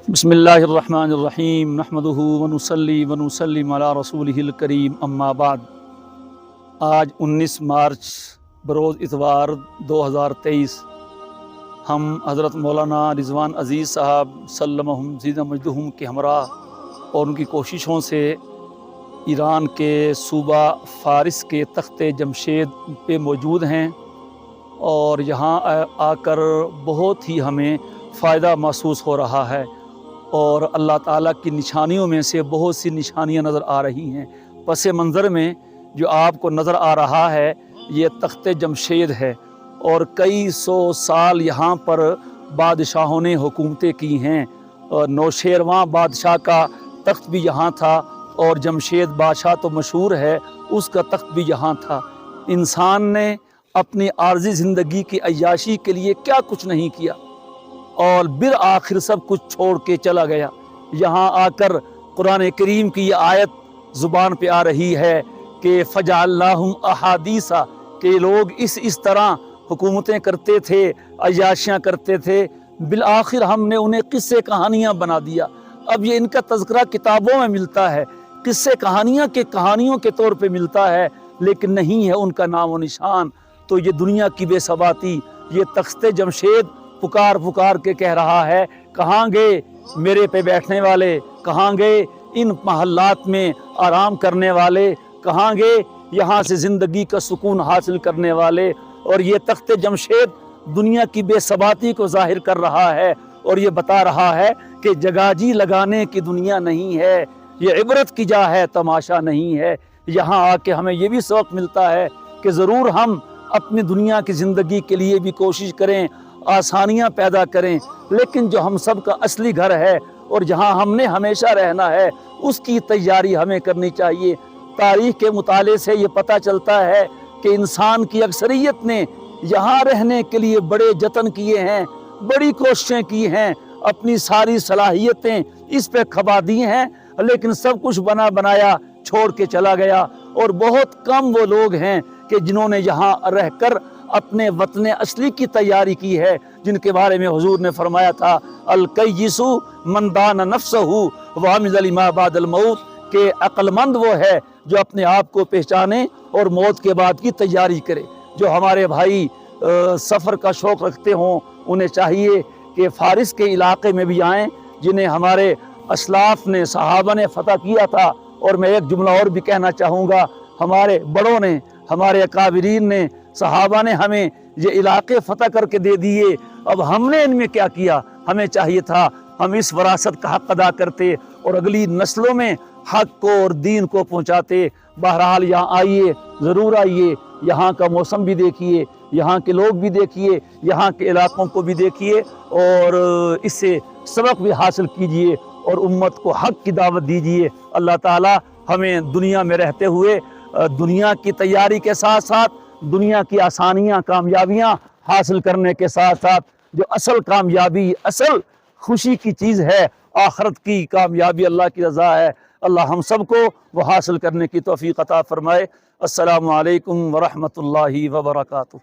بسم اللہ الرحمن الرحیم نحمدہ ونصلی ونسلم علی رسولہ الکریم اما بعد۔ آج 19 مارچ بروز اتوار 2023 ہم حضرت مولانا رضوان عزیز صاحب سلمہم زید مجدہم کے ہمراہ اور ان کی کوششوں سے ایران کے صوبہ فارس کے تخت جمشید پہ موجود ہیں، اور یہاں آ کر بہت ہی ہمیں فائدہ محسوس ہو رہا ہے، اور اللہ تعالیٰ کی نشانیوں میں سے بہت سی نشانیاں نظر آ رہی ہیں۔ پس منظر میں جو آپ کو نظر آ رہا ہے یہ تخت جمشید ہے، اور کئی سو سال یہاں پر بادشاہوں نے حکومتیں کی ہیں۔ نوشیروان بادشاہ کا تخت بھی یہاں تھا، اور جمشید بادشاہ تو مشہور ہے، اس کا تخت بھی یہاں تھا۔ انسان نے اپنی عارضی زندگی کی عیاشی کے لیے کیا کچھ نہیں کیا، اور بالآخر سب کچھ چھوڑ کے چلا گیا۔ یہاں آ کر قرآن کریم کی یہ آیت زبان پہ آ رہی ہے کہ فجعلناہم احادیثا، کہ لوگ اس طرح حکومتیں کرتے تھے، عیاشیاں کرتے تھے، بالآخر ہم نے انہیں قصے کہانیاں بنا دیا۔ اب یہ ان کا تذکرہ کتابوں میں ملتا ہے، قصے کہانیوں کے طور پہ ملتا ہے، لیکن نہیں ہے ان کا نام و نشان۔ تو یہ دنیا کی بے ثباتی، یہ تخت جمشید پکار کے کہہ رہا ہے، کہاں گئے میرے پہ بیٹھنے والے، کہاں گئے ان محلات میں آرام کرنے والے، کہاں گئے یہاں سے زندگی کا سکون حاصل کرنے والے۔ اور یہ تخت جمشید دنیا کی بے ثباتی کو ظاہر کر رہا ہے، اور یہ بتا رہا ہے کہ جگاجی لگانے کی دنیا نہیں ہے، یہ عبرت کی جا ہے، تماشا نہیں ہے۔ یہاں آ کے ہمیں یہ بھی سبق ملتا ہے کہ ضرور ہم اپنی دنیا کی زندگی کے لیے بھی کوشش کریں، آسانیاں پیدا کریں، لیکن جو ہم سب کا اصلی گھر ہے اور جہاں ہم نے ہمیشہ رہنا ہے، اس کی تیاری ہمیں کرنی چاہیے۔ تاریخ کے مطالعے سے یہ پتہ چلتا ہے کہ انسان کی اکثریت نے یہاں رہنے کے لیے بڑے جتن کیے ہیں، بڑی کوششیں کی ہیں، اپنی ساری صلاحیتیں اس پہ کھپا دی ہیں، لیکن سب کچھ بنا بنایا چھوڑ کے چلا گیا۔ اور بہت کم وہ لوگ ہیں کہ جنہوں نے یہاں رہ کر اپنے وطن اصلی کی تیاری کی ہے، جن کے بارے میں حضور نے فرمایا تھا الکیس من دان نفسہ وعمل لما بعد الموت، کہ عقل مند وہ ہے جو اپنے آپ کو پہچانے اور موت کے بعد کی تیاری کرے۔ جو ہمارے بھائی سفر کا شوق رکھتے ہوں، انہیں چاہیے کہ فارس کے علاقے میں بھی آئیں، جنہیں ہمارے اسلاف نے، صحابہ نے فتح کیا تھا۔ اور میں ایک جملہ اور بھی کہنا چاہوں گا، ہمارے بڑوں نے، ہمارے اکابرین نے، صحابہ نے ہمیں یہ علاقے فتح کر کے دے دیے، اب ہم نے ان میں کیا کیا؟ ہمیں چاہیے تھا ہم اس وراثت کا حق ادا کرتے اور اگلی نسلوں میں حق کو اور دین کو پہنچاتے۔ بہرحال یہاں آئیے، ضرور آئیے، یہاں کا موسم بھی دیکھیے، یہاں کے لوگ بھی دیکھیے، یہاں کے علاقوں کو بھی دیکھیے، اور اس سے سبق بھی حاصل کیجیے اور امت کو حق کی دعوت دیجیے۔ اللہ تعالی ہمیں دنیا میں رہتے ہوئے دنیا کی تیاری کے ساتھ ساتھ دنیا کی آسانیاں، کامیابیاں حاصل کرنے کے ساتھ ساتھ جو اصل کامیابی، اصل خوشی کی چیز ہے، آخرت کی کامیابی، اللہ کی رضا ہے، اللہ ہم سب کو وہ حاصل کرنے کی توفیق عطا فرمائے۔ السلام علیکم ورحمۃ اللہ وبرکاتہ۔